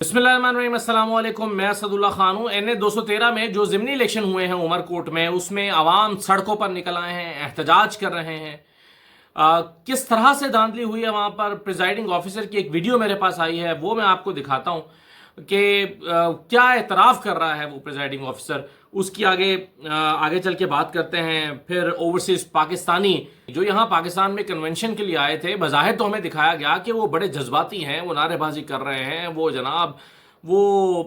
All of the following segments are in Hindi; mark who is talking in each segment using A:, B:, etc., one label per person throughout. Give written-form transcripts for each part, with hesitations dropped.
A: बिस्मिल्लाहिर्रहमानिर्रहीम, अस्सलाम वालेकुम। मैं असदुल्ला खान हूँ। NA 213 में जो ज़िमनी इलेक्शन हुए हैं उमरकोट में, उसमें आवाम सड़कों पर निकल आए हैं, एहतजाज कर रहे हैं। किस तरह से धांधली हुई है वहाँ पर, प्रिजाइडिंग ऑफिसर की एक वीडियो मेरे पास आई है, वो मैं आपको दिखाता हूँ कि क्या एतराफ़ कर रहा है वो प्रिजाइडिंग ऑफिसर। उसकी आगे चल के बात करते हैं। फिर ओवरसीज़ पाकिस्तानी जो यहाँ पाकिस्तान में कन्वेंशन के लिए आए थे, बज़ाहिर तो हमें दिखाया गया कि वो बड़े जज्बाती हैं, वो नारेबाजी कर रहे हैं, वो जनाब वो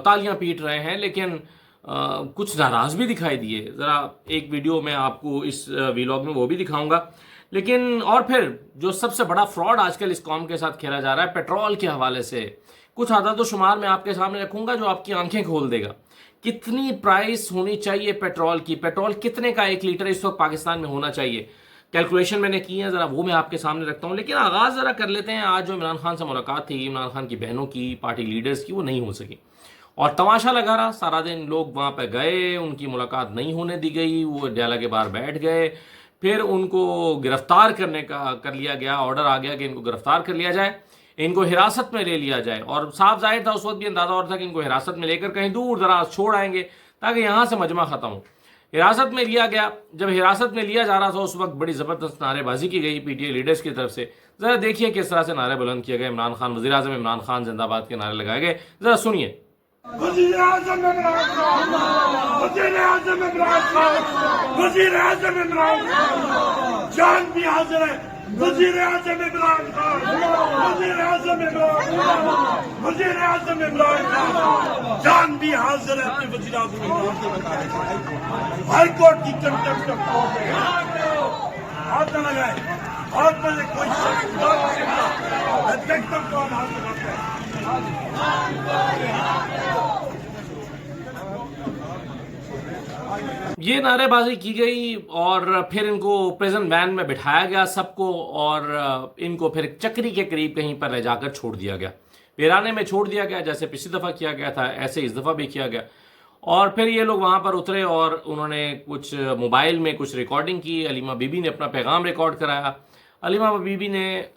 A: तालियां पीट रहे हैं, लेकिन कुछ नाराज़ भी दिखाई दिए। ज़रा एक वीडियो में आपको इस वीलॉग में वो भी दिखाऊंगा। लेकिन और फिर जो सबसे बड़ा फ्रॉड आजकल इस कौम के साथ खेला जा रहा है पेट्रोल के हवाले से, कुछ आदाद व शुमार मैं आपके सामने रखूंगा जो आपकी आंखें खोल देगा। कितनी प्राइस होनी चाहिए पेट्रोल की, पेट्रोल कितने का 1 लीटर इस वक्त पाकिस्तान में होना चाहिए, कैलकुलेशन मैंने की है, ज़रा वो मैं आपके सामने रखता हूँ। लेकिन आगाज़ ज़रा कर लेते हैं। आज जो इमरान खान से मुलाकात थी, इमरान खान की बहनों की, पार्टी लीडर्स की, वो नहीं हो सकी और तमाशा लगा रहा सारा दिन। लोग वहाँ पे गए, उनकी मुलाकात नहीं होने दी गई, वो अड्याला के बाहर बैठ गए। फिर उनको गिरफ्तार करने का कर लिया गया, ऑर्डर आ गया कि इनको गिरफ्तार कर लिया जाए, इनको हिरासत में ले लिया जाए। और साफ जाहिर था, उस वक्त भी अंदाजा और था कि इनको हिरासत में लेकर कहीं दूर दराज छोड़ आएंगे ताकि यहाँ से मजमा ख़त्म हो। हिरासत में लिया गया। जब हिरासत में लिया जा रहा था उस वक्त बड़ी ज़बरदस्त नारेबाजी की गई PTI लीडर्स की तरफ से। ज़रा देखिए किस तरह से नारे बुलंद किए गए। इमरान खान वज़ीर आज़म इमरान खान जिंदाबाद के नारे लगाए गए, ज़रा सुनिए।
B: वज़ीर आज़म इमरान खान, वज़ीर आज़म इमरान खान, वज़ीर आज़म इमरान खान, जान भी हाजिर है। वज़ीर आज़म इमरान खान, वज़ीर आज़म इमरान खान, वज़ीर आज़म इमरान खान, जान भी हाजिर है अपने वज़ीर आज़म इमरान खान। हाई कोर्ट की कंटेम्प्ट ऑफ कोर्ट है। हाथ न लगाए, हाथ में कोई शख्स मैं देखता हूँ कौन हाथ लगाता है।
A: ये नारेबाजी की गई और फिर इनको प्रिजन वैन में बिठाया गया सबको, और इनको फिर चक्री के करीब कहीं पर ले जाकर छोड़ दिया गया, वीराने में छोड़ दिया गया। जैसे पिछली दफ़ा किया गया था ऐसे इस दफ़ा भी किया गया। और फिर ये लोग वहाँ पर उतरे और उन्होंने कुछ मोबाइल में कुछ रिकॉर्डिंग की। अलीमा बीबी ने अपना पैगाम रिकॉर्ड कराया। अलीमा बीबी ने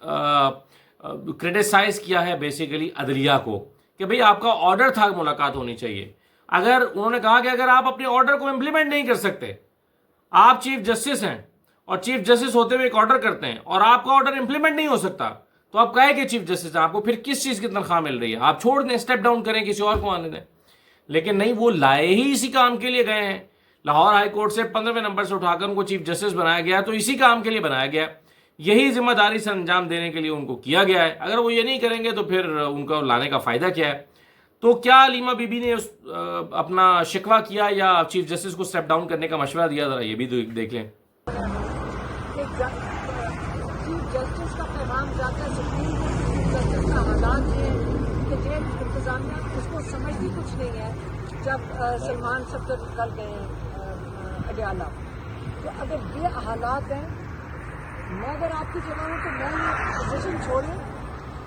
A: क्रिटिसाइज़ किया है बेसिकली अदलिया को कि भाई आपका ऑर्डर था, मुलाकात होनी चाहिए। अगर उन्होंने कहा कि अगर आप अपने ऑर्डर को इम्प्लीमेंट नहीं कर सकते, आप चीफ जस्टिस हैं और चीफ जस्टिस होते हुए एक ऑर्डर करते हैं और आपका ऑर्डर इंप्लीमेंट नहीं हो सकता, तो आप कहे कि चीफ जस्टिस हैं, आपको फिर किस चीज़ की तनख्वाह मिल रही है? आप छोड़ दें, स्टेप डाउन करें, किसी और को आने दें। लेकिन नहीं, वो लाए ही इसी काम के लिए गए हैं। लाहौर हाई कोर्ट से 15वें नंबर से उठाकर उनको चीफ जस्टिस बनाया गया, तो इसी काम के लिए बनाया गया, यही जिम्मेदारी से अंजाम देने के लिए उनको किया गया है। अगर वो ये नहीं करेंगे तो फिर उनका लाने का फ़ायदा क्या है? तो क्या अलीमा बीबी ने अपना शिकवा किया या चीफ जस्टिस को स्टेप डाउन करने का मशवरा दिया? ज़रा ये भी देख लें।
C: चीफ जस्टिस का पैगाम जाता है सुप्रीम कोर्ट। चीफ जस्टिस का हालात ये कि जेल इंतजामिया उसको समझती कुछ नहीं है। जब सलमान सफदर निकल गए हैं अडयाला, तो अगर ये हालात हैं, मैं अगर आपकी जगह हूँ तो मैं ये पोजीशन छोड़े,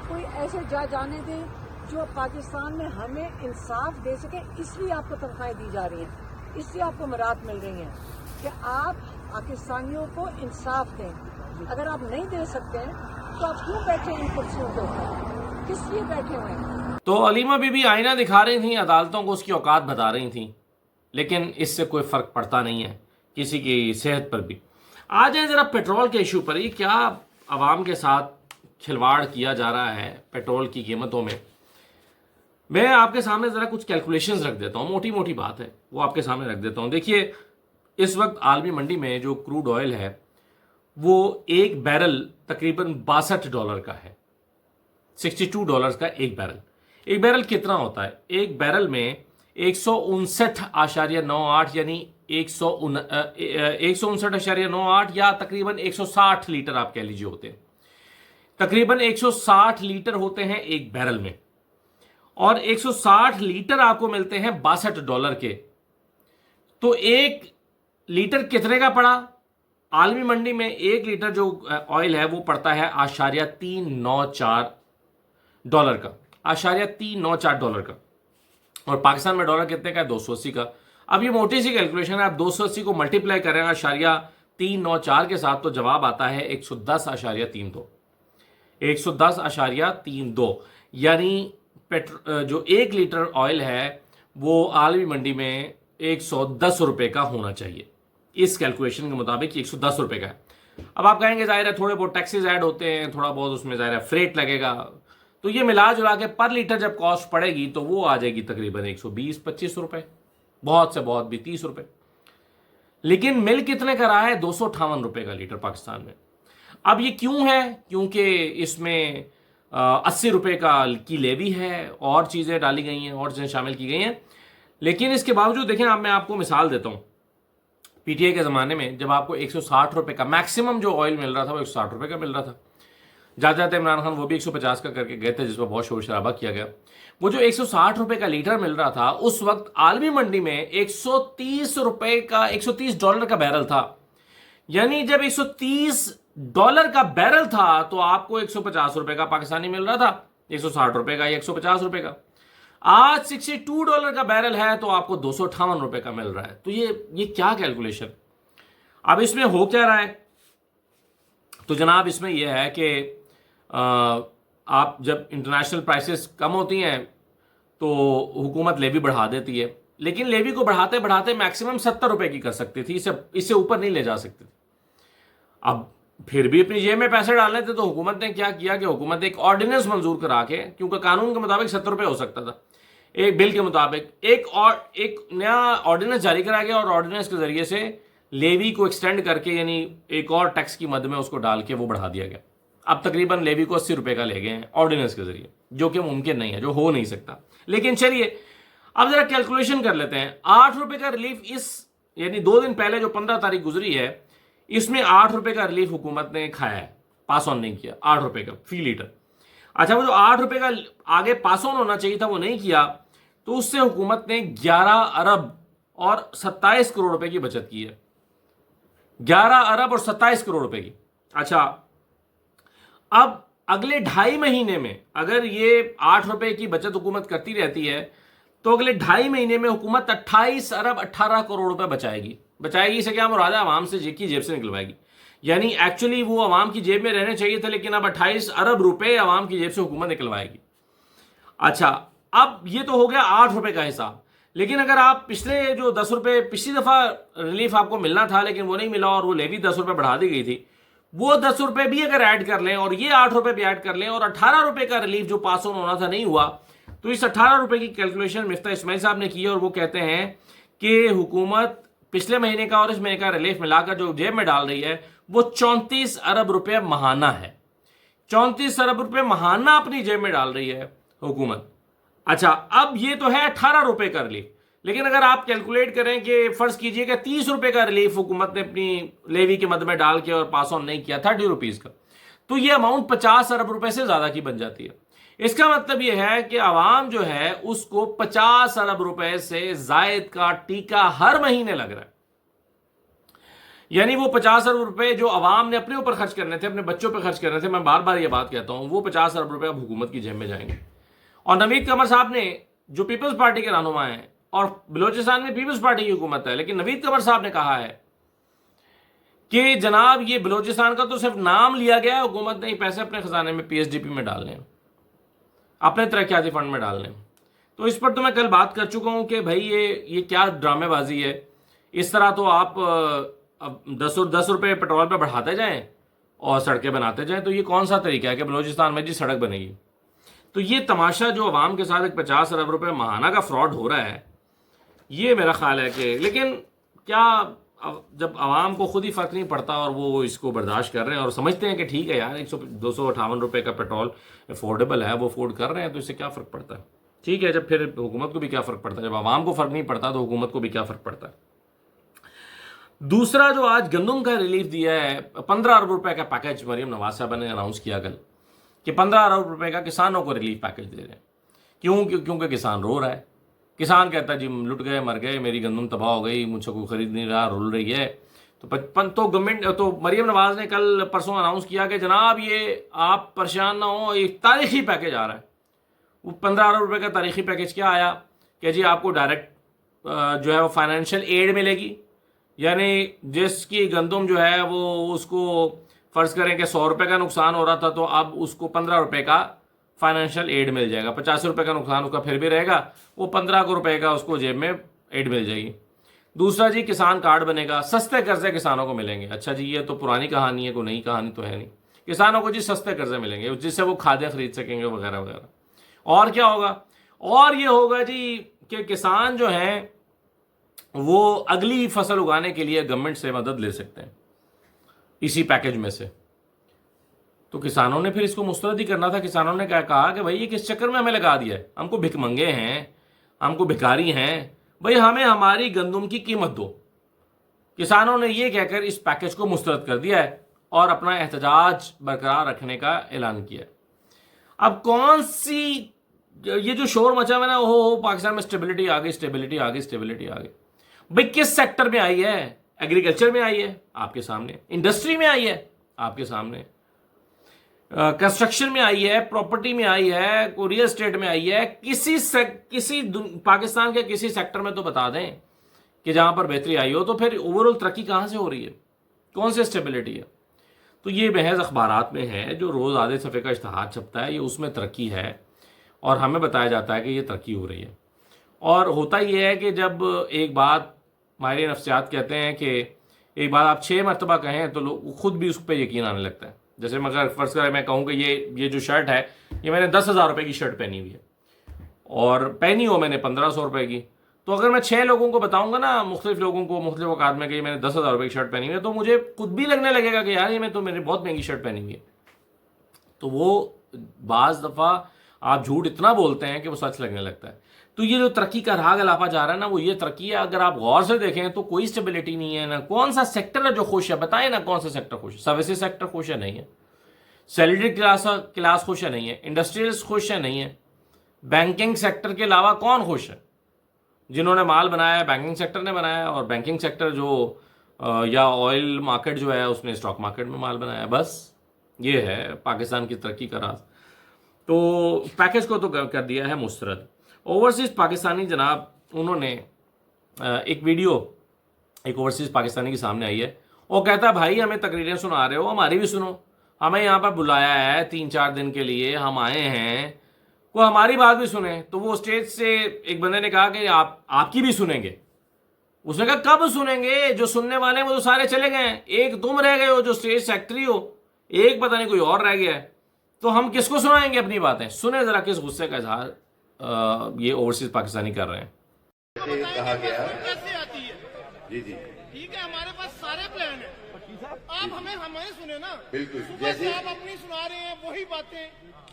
C: कोई ऐसे जज आने दें जो पाकिस्तान में हमें इंसाफ दे सके। इसलिए आपको तनख्वाहें दी जा रही हैं, इसलिए आपको मराहत मिल रही हैं कि आप पाकिस्तानियों को इंसाफ दें। अगर आप नहीं दे सकते हैं तो आप क्यों बैठे इन कुर्सियों के ऊपर, किस लिए बैठे हुए हैं?
A: तो अलीमा बीबी आईना दिखा रही थी, अदालतों को उसकी औकात बता रही थी, लेकिन इससे कोई फ़र्क पड़ता नहीं है किसी की सेहत पर भी। आ जाए ज़रा पेट्रोल के इशू पर। ये क्या आवाम के साथ खिलवाड़ किया जा रहा है पेट्रोल की कीमतों में। मैं आपके सामने ज़रा कुछ कैलकुलेशंस रख देता हूँ, मोटी मोटी बात है वो आपके सामने रख देता हूँ। देखिए, इस वक्त आलमी मंडी में जो क्रूड ऑयल है वो एक बैरल तकरीबन $62 का है, $62 का एक बैरल। एक बैरल कितना होता है? एक बैरल में 159.98 यानी 159.98 या तकरीबन 160 लीटर आप कह लीजिए होते हैं। तकरीबन 160 लीटर होते हैं एक बैरल में, और 160 लीटर आपको मिलते हैं $62 के। तो एक लीटर कितने का पड़ा? आलमी मंडी में एक लीटर जो ऑयल है वो पड़ता है $394 का, $394 का। और पाकिस्तान में डॉलर कितने का है? 280 का। अब ये मोटी सी कैलकुलेशन है, आप 280 को मल्टीप्लाई करें $394 के साथ, तो जवाब आता है 110.32, 110.32, यानी जो 1 लीटर ऑयल है वो आलमी मंडी में 110 रुपए का होना चाहिए। इस कैलकुलेशन के मुताबिक 110 रुपए का है। अब आप कहेंगे जाहिर है थोड़े बहुत टैक्सेस ऐड होते हैं, थोड़ा बहुत उसमें जाहिर है फ्रेट लगेगा, तो ये मिला जुला के पर लीटर जब कॉस्ट पड़ेगी तो वो आ जाएगी तकरीबन 120-25 रुपए, बहुत से बहुत भी 30 रुपए। लेकिन मिल कितने का रहा है? 258 रुपए का लीटर पाकिस्तान में। अब ये क्यों है? क्योंकि इसमें 80 रुपए की लेवी है और चीज़ें डाली गई हैं और चीज़ें शामिल की गई हैं। लेकिन इसके बावजूद देखें, अब मैं आपको मिसाल देता हूँ। पीटीआई के ज़माने में जब आपको 160 रुपए का मैक्सिमम जो ऑयल मिल रहा था वो 160 रुपए का मिल रहा था। जाते जाते इमरान खान वो भी 150 का करके गए थे, जिस पर बहुत शोर शराबा किया गया। वो जो 160 रुपए का लीटर मिल रहा था उस वक्त आलमी मंडी में 130 रुपए का, $130 का बैरल था। यानी जब $130 का बैरल था तो आपको 150 रुपए का पाकिस्तानी मिल रहा था, 160 रुपए का या 150 रुपए का। आज $62 का बैरल है तो आपको 258 रुपए का मिल रहा है। तो ये क्या कैलकुलेशन? अब इसमें हो क्या रहा है? तो जनाब इसमें यह है कि आप जब इंटरनेशनल प्राइसेस कम होती हैं तो हुकूमत लेवी बढ़ा देती है, लेकिन लेवी को बढ़ाते बढ़ाते मैक्सिमम 70 रुपए की कर सकती थी, इससे ऊपर नहीं ले जा सकती थी। अब फिर भी अपनी जेब में पैसे डालने थे तो हुकूमत ने क्या किया कि हुकूमत ने एक ऑर्डिनेंस मंजूर करा के, क्योंकि कानून के मुताबिक 70 रुपए हो सकता था, एक बिल के मुताबिक एक नया ऑर्डिनेंस जारी करा गया और ऑर्डिनेंस के जरिए से लेवी को एक्सटेंड करके, यानी एक और टैक्स की मद में उसको डाल के वो बढ़ा दिया गया। अब तकरीबन लेवी को 80 रुपए का ले गए हैं ऑर्डिनेंस के जरिए, जो कि मुमकिन नहीं है, जो हो नहीं सकता। लेकिन चलिए अब जरा कैलकुलेशन कर लेते हैं। 8 रुपए का रिलीफ यानी 2 दिन पहले जो 15 तारीख गुजरी है, इसमें 8 रुपए का रिलीफ हुकूमत ने खाया है, पास ऑन नहीं किया 8 रुपए का फी लीटर। अच्छा, वो जो 8 रुपए का आगे पास ऑन होना चाहिए था वो नहीं किया, तो उससे हुकूमत ने 11 अरब और 27 करोड़ रुपए की बचत की है। 11 अरब और 27 करोड़ रुपए की। अच्छा, अब अगले 2.5 महीने में अगर ये 8 रुपए की बचत हुकूमत करती रहती है तो अगले 2.5 महीने में हुकूमत 28 अरब 18 करोड़ रुपए बचाएगी। से क्या मुराद है? आवाम से जेब से निकलवाएगी। यानी एक्चुअली वो आवाम की जेब में रहने चाहिए थे, लेकिन अब 28 अरब रुपए आवाम की जेब से हुकूमत निकलवाएगी। अच्छा, अब ये तो हो गया 8 रुपए का हिसाब। लेकिन अगर आप पिछले जो 10 रुपए पिछली दफा रिलीफ आपको मिलना था लेकिन वो नहीं मिला और वो लेवी 10 रुपए बढ़ा दी गई थी, वो 10 रुपए भी अगर ऐड कर लें और ये 8 रुपए भी ऐड कर लें और 18 रुपए का रिलीफ जो पास ऑन होना था नहीं हुआ, तो इस 18 रुपए की कैलकुलेशन मिफ्ता इस्माइल साहब ने की है और वो कहते हैं कि हुकूमत पिछले महीने का और इस महीने का रिलीफ मिलाकर जो जेब में डाल रही है वो 34 अरब रुपए महाना है। 34 अरब रुपए महाना अपनी जेब में डाल रही है हुकूमत। अच्छा, अब ये तो है 18 रुपए का रिलीफ, लेकिन अगर आप कैलकुलेट करें कि फर्ज कीजिए कि 30 रुपए का रिलीफ हुकूमत ने अपनी लेवी के मद में डाल के और पास ऑन नहीं किया 30 रुपीज का, तो ये अमाउंट 50 अरब रुपए से ज्यादा की बन जाती है। इसका मतलब यह है कि आवाम जो है उसको 50 अरब रुपए से जायद का टीका हर महीने लग रहा है। यानी वो 50 अरब रुपए जो आवाम ने अपने ऊपर खर्च करने थे, अपने बच्चों पर खर्च करने थे, मैं बार बार ये बात कहता हूं, वो 50 अरब रुपए अब हुकूमत की जेब में जाएंगे। और नवीद कमर साहब ने, जो पीपल्स पार्टी के रहनुमा हैं और बलोचिस्तान में पीपल्स पार्टी की हुकूमत है, लेकिन नवीद कमर साहब ने कहा है कि जनाब ये बलोचिस्तान का तो सिर्फ नाम लिया गया है, हुकूमत ने पैसे अपने खजाने में पीएसडीपी में डालने हैं, अपने तरक्याती फंड में डालने। तो इस पर तो मैं कल बात कर चुका हूं कि भाई ये क्या ड्रामेबाजी है। इस तरह तो आप अब 10 रुपए पेट्रोल पे बढ़ाते जाएं और सड़कें बनाते जाएं, तो ये कौन सा तरीका है कि बलोचिस्तान में जी सड़क बनेगी? तो ये तमाशा जो आवाम के साथ एक 50 अरब रुपए महाना का फ्रॉड हो रहा है, ये मेरा ख्याल है कि, लेकिन क्या जब आवाम को खुद ही फर्क नहीं पड़ता और वो इसको बर्दाश्त कर रहे हैं और समझते हैं कि ठीक है यार 258 रुपए का पेट्रोल अफोर्डेबल है, वो अफोर्ड कर रहे हैं, तो इससे क्या फ़र्क पड़ता है? ठीक है, जब फिर हुकूमत को भी क्या फ़र्क पड़ता है? जब आवाम को फ़र्क नहीं पड़ता तो हुकूमत को भी क्या फ़र्क पड़ता है? दूसरा जो आज गंदम का रिलीफ दिया है, 15 अरब रुपए का पैकेज मरीम नवाज साहब ने अनाउंस किया कल कि 15 अरब रुपए का किसानों को रिलीफ पैकेज दे रहे हैं। क्योंकि किसान रो रहा है। किसान कहता है जी लुट गए, मर गए, मेरी गंदम तबाह हो गई, मुझसे कोई खरीद नहीं रहा, रुल रही है। तो गवर्नमेंट, तो मरीम नवाज ने कल परसों अनाउंस किया कि जनाब ये आप परेशान ना हो, एक तारीखी पैकेज आ रहा है। वो 15 अरब रुपए का तारीखी पैकेज क्या आया कि जी आपको डायरेक्ट जो है वो फाइनेंशियल एड मिलेगी, यानी जिसकी गंदम जो है वो उसको फ़र्ज़ करें कि 100 रुपये का नुकसान हो रहा था तो अब उसको 15 रुपये का फाइनेंशियल एड मिल जाएगा। 85 रुपये का नुकसान उसका फिर भी रहेगा, वो 15 रुपए का उसको जेब में एड मिल जाएगी। दूसरा जी, किसान कार्ड बनेगा, सस्ते कर्जे किसानों को मिलेंगे। अच्छा जी, ये तो पुरानी कहानी है, कोई नई कहानी तो है नहीं। किसानों को जी सस्ते कर्जे मिलेंगे जिससे वो खाद्य खरीद सकेंगे वगैरह वगैरह। और क्या होगा? और ये होगा जी कि किसान जो हैं वो अगली फसल उगाने के लिए गवर्नमेंट से मदद ले सकते हैं इसी पैकेज में से। तो किसानों ने फिर इसको मुस्तरद ही करना था। किसानों ने क्या कहा कि भाई ये किस चक्कर में हमें लगा दिया है, हमको भिखमंगे हैं, हमको भिखारी हैं, भाई हमें हमारी गंदुम की कीमत दो। किसानों ने ये कहकर इस पैकेज को मुस्तरद कर दिया है और अपना एहतजाज बरकरार रखने का ऐलान किया है। अब कौन सी ये जो शोर मचा हुआ है ना, हो पाकिस्तान में स्टेबिलिटी आ गई, स्टेबिलिटी आ गई, स्टेबिलिटी आ गई, भाई किस सेक्टर में आई है? एग्रीकल्चर में आई है आपके सामने, इंडस्ट्री में आई है आपके सामने, कंस्ट्रक्शन में आई है, प्रॉपर्टी में आई है, रियल एस्टेट में आई है। किसी पाकिस्तान के किसी सेक्टर में तो बता दें कि जहां पर बेहतरी आई हो। तो फिर ओवरऑल तरक्की कहां से हो रही है? कौन सी स्टेबिलिटी है? तो ये महज अखबारात में है, जो रोज़ आधे सफ़े का इश्तहार छपता है, ये उसमें तरक्की है और हमें बताया जाता है कि ये तरक्की हो रही है। और होता ये है कि जब एक बात माहिर नफ्सियात कहते हैं कि एक बात आप 6 मरतबा कहें तो लोग खुद भी उस पर यकीन आने लगता है। जैसे मगर फ़र्ज़ करें मैं कहूँ कि ये जो शर्ट है, ये मैंने 10,000 रुपये की शर्ट पहनी हुई है और पहनी हो मैंने 1500 रुपये की, तो अगर मैं 6 लोगों को बताऊंगा ना, मुख्तलिफ लोगों को मुख्तलिफ औकात में कि मैंने 10,000 रुपये की शर्ट पहनी हुई है, तो मुझे खुद भी लगने लगेगा कि यार ये मैं तो मेरी बहुत महंगी शर्ट पहनी हुई है। तो वो बाज़ दफ़ा आप झूठ इतना बोलते हैं कि वो सच लगने लगता है। तो ये जो तरक्की का राह गलापा जा रहा है ना, वो ये तरक्की है। अगर आप गौर से देखें तो कोई स्टेबिलिटी नहीं है ना। कौन सा सेक्टर है जो खुश है? बताएं ना, कौन सा सेक्टर खुश है? सर्विसेज सेक्टर खुश है? नहीं है। सैलरी क्लास खुश है? नहीं है। इंडस्ट्रियल्स खुश है? नहीं है। बैंकिंग सेक्टर के अलावा कौन खुश है? जिन्होंने माल बनाया बैंकिंग सेक्टर ने बनाया, और बैंकिंग सेक्टर जो या ऑयल मार्केट जो है उसने स्टॉक मार्केट में माल बनाया। बस ये है पाकिस्तान की तरक्की का राज। तो पैकेज को तो कर दिया है मुस्तरद। ओवरसीज़ पाकिस्तानी जनाब, उन्होंने एक वीडियो एक ओवरसीज़ पाकिस्तानी के सामने आई है। वो कहता है भाई हमें तकरीरें सुना रहे हो, हमारी भी सुनो, हमें यहाँ पर बुलाया है 3-4 दिन के लिए, हम आए हैं, को हमारी बात भी सुने। तो वो स्टेज से एक बंदे ने कहा कि आपकी भी सुनेंगे। उसने कहा कब सुनेंगे? जो सुनने वाले हैं वो तो सारे चले गए हैं, एक तुम रह गए हो जो स्टेज सेक्रेटरी हो, एक पता नहीं कोई और रह गया है, तो हम किसको सुनाएंगे अपनी बातें? सुने जरा किस गुस्से का इजहार ये ओवरसीज पाकिस्तानी कर रहे हैं।
D: कहा गया
E: कैसे आती है?
D: जी जी
E: ठीक है, हमारे पास सारे प्लान है, आप हमें सुने ना।
D: बिल्कुल।
E: सुबह
D: जैसे
E: से आप अपनी सुना रहे हैं वही बातें,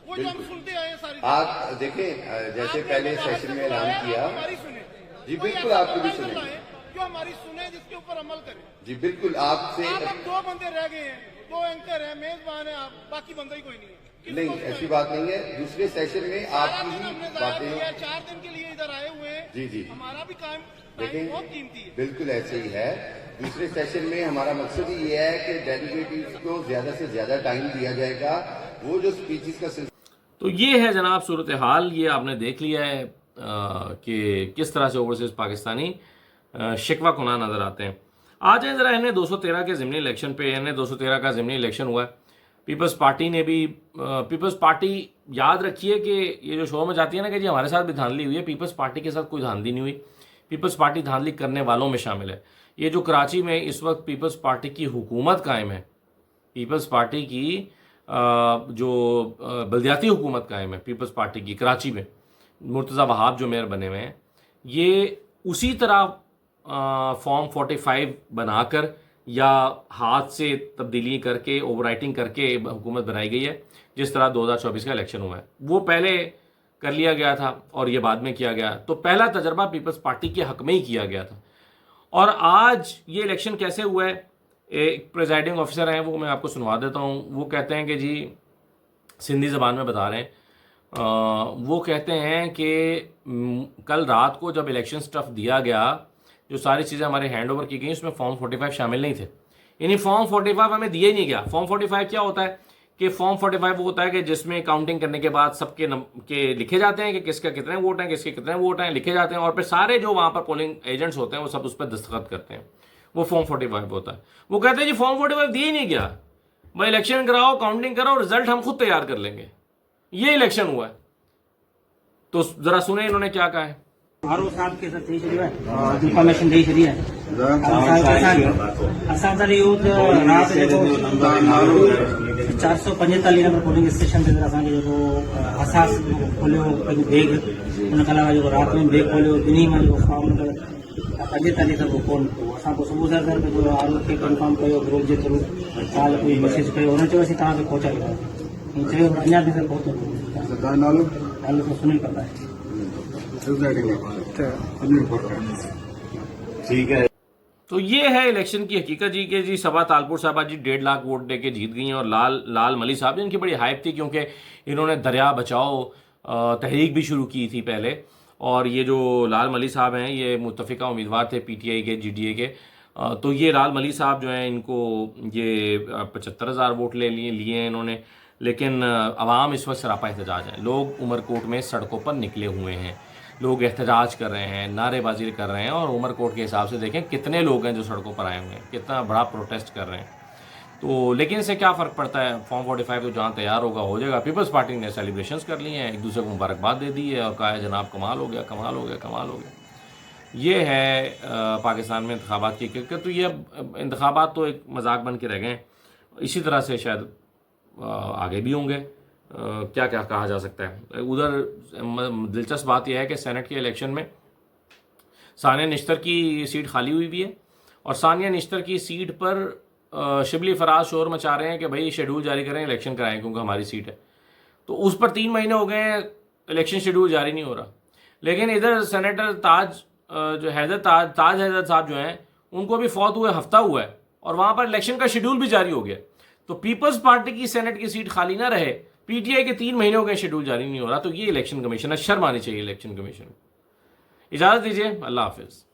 E: वो जो हम सुनते आए हैं सारी।
D: आप देखें, जैसे पहले सेशन में ऐलान किया,
E: हमारी सुने
D: जी
E: कोई
D: बिल्कुल
E: ऐसा
D: आपको भी
E: प्लान
D: सुनेंगे।
E: लाएं जो हमारी सुने, जिसके ऊपर अमल करें।
D: जी बिल्कुल आपसे
E: आप अब 2 बंदे रह गए हैं, 2 एंकर हैं, मेजबान है, आप बाकी बंदा ही कोई नहीं है। किसको
D: नहीं,
E: सुनाएं?
D: ऐसी बात नहीं है। दूसरे सेशन में
E: सारा
D: आपकी
E: दिन
D: ही
E: हमने जाया किया,
D: बातें
E: 4 दिन के लिए इधर आए हुए हैं।
D: जी जी
E: हमारा भी टाइम
D: देखें,
E: बहुत कीमती है।
D: बिल्कुल ऐसे ही है। दूसरे सेशन में हमारा मकसद ही ये है कि डेलीगेट्स को ज्यादा से ज्यादा टाइम दिया जाएगा। वो जो स्पीचेस का
A: तो ये है जनाब सूरत हाल। ये आपने देख लिया है कि किस तरह से ओवरसीज पाकिस्तानी शिकवा कुना नजर आते हैं। आ जाए जरा NA 213 के ज़िमनी इलेक्शन पे। NA 213 का ज़िमनी इलेक्शन हुआ है। पीपल्स पार्टी ने भी पीपल्स पार्टी, याद रखिए कि ये जो शो में जाती है ना कि जी हमारे साथ भी धांधली हुई है, पीपल्स पार्टी के साथ कोई धांधली नहीं हुई। पीपल्स पार्टी धांधली करने वालों में शामिल है। ये जो कराची में इस वक्त पीपल्स पार्टी की हुकूमत कायम है, पीपल्स पार्टी की जो बल्दियाती हुकूमत कायम है पीपल्स पार्टी की कराची में, मुर्तज़ा वहाब जो मेयर बने हुए हैं, ये उसी तरह फॉर्म 45 बनाकर या हाथ से तब्दीली करके ओवरराइटिंग करके हुकूमत बनाई गई है, जिस तरह 2024 का इलेक्शन हुआ है। वो पहले कर लिया गया था और ये बाद में किया गया। तो पहला तजर्बा पीपल्स पार्टी के हक में ही किया गया था। और आज ये इलेक्शन कैसे हुआ है, एक प्रिजाइडिंग ऑफिसर हैं, वो मैं आपको सुनवा देता हूँ। वो कहते हैं कि जी सिंधी ज़बान में बता रहे हैं, वो कहते हैं कि कल रात को जब इलेक्शन स्टफ दिया गया, जो सारी चीज़ें हमारे हैंड ओवर की गई, उसमें फॉर्म 45 शामिल नहीं थे। यानी फॉर्म 45 हमें दिया ही नहीं गया। फॉर्म 45 क्या होता है कि फॉर्म 45 वो होता है कि जिसमें काउंटिंग करने के बाद सबके के लिखे जाते हैं कि किसका कितने वोट हैं, किसके कितने वोट हैं, लिखे जाते हैं, और फिर सारे जो वहाँ पर पोलिंग एजेंट्स होते हैं वो सब उस पर दस्तखत करते हैं। वो फॉर्म 45 होता है। वो कहते हैं जी फॉर्म 45 दिया ही नहीं गया, भाई इलेक्शन कराओ, काउंटिंग करो, रिजल्ट हम खुद तैयार कर लेंगे। ये इलेक्शन हुआ है। तो जरा सुने इन्होंने क्या कहा है।
F: आरो साहब के साथ इंफॉर्मेशन दी छड़ी है असां सारी यूथ रात जो 445 नंबर पोलिंग स्टेशन ते असांखे जेको हसास खोलियो बेग उन खां अलावा जेको राति में बेग खोलियो ॿिन्ही मां जेको फॉर्म अॼु ताईं त कोन थियो। असां पोइ सुबुह सां जेको आरो खे कंफर्म कयो ग्रुप जे थ्रू काल कोई मैसेज कयो हुन चयो असीं तव्हांखे पहुचाईंदासीं चयो अञा बि त पहुतो नालो त सुनील कंदा आहे।
D: ठीक है।
A: तो ये है इलेक्शन की हकीकत जी के जी सबा तालपुर साहबा जी 1.5 लाख वोट देके जीत गई हैं और लाल मली साहब जिनकी बड़ी हाइप थी क्योंकि इन्होंने दरिया बचाओ तहरीक भी शुरू की थी पहले। और ये जो लाल मली साहब हैं ये मुतफिका उम्मीदवार थे पीटीआई के जीडीए के। तो ये लाल मली साहब जो हैं इनको ये 75,000 वोट ले लिए हैं इन्होंने। लेकिन अवाम इस वक्त सरापा एहतजाज है। लोग उमरकोट में सड़कों पर निकले हुए हैं, लोग एहतजाज कर रहे हैं, नारेबाजी कर रहे हैं। और उमरकोट के हिसाब से देखें कितने लोग हैं जो सड़कों पर आए हुए हैं, कितना बड़ा प्रोटेस्ट कर रहे हैं। तो लेकिन इससे क्या फ़र्क पड़ता है, फॉर्म 45 तो जहाँ तैयार होगा हो जाएगा। पीपल्स पार्टी ने सेलिब्रेशंस कर लिए हैं, एक दूसरे को मुबारकबाद दे दी है और कहा है जनाब कमाल हो गया कमाल हो गया कमाल हो गया। ये है पाकिस्तान में इंतखाबात की क्रिकेट। तो ये इंतखाबात तो एक मजाक बन के रह गए। इसी तरह से शायद आगे भी होंगे। क्या क्या कहा जा सकता है। उधर दिलचस्प बात यह है कि सेनेट के इलेक्शन में सानिया निश्तर की सीट खाली हुई भी है और सानिया निश्तर की सीट पर शिबली फराज शोर मचा रहे हैं कि भाई शेड्यूल जारी करें, इलेक्शन कराएं क्योंकि हमारी सीट है। तो उस पर 3 महीने हो गए हैं, इलेक्शन शेड्यूल जारी नहीं हो रहा। लेकिन इधर सेनेटर ताज हैदर साहब जो हैं उनको भी फौत हुए हफ्ता हुआ है और वहाँ पर इलेक्शन का शेड्यूल भी जारी हो गया। तो पीपल्स पार्टी की सेनेट की सीट खाली ना रहे, पीटीआई के 3 महीने हो गए शेड्यूल जारी नहीं हो रहा। तो ये इलेक्शन कमीशन है, शर्म आनी चाहिए इलेक्शन कमीशन को। इजाज़त दीजिए, अल्लाह हाफिज़।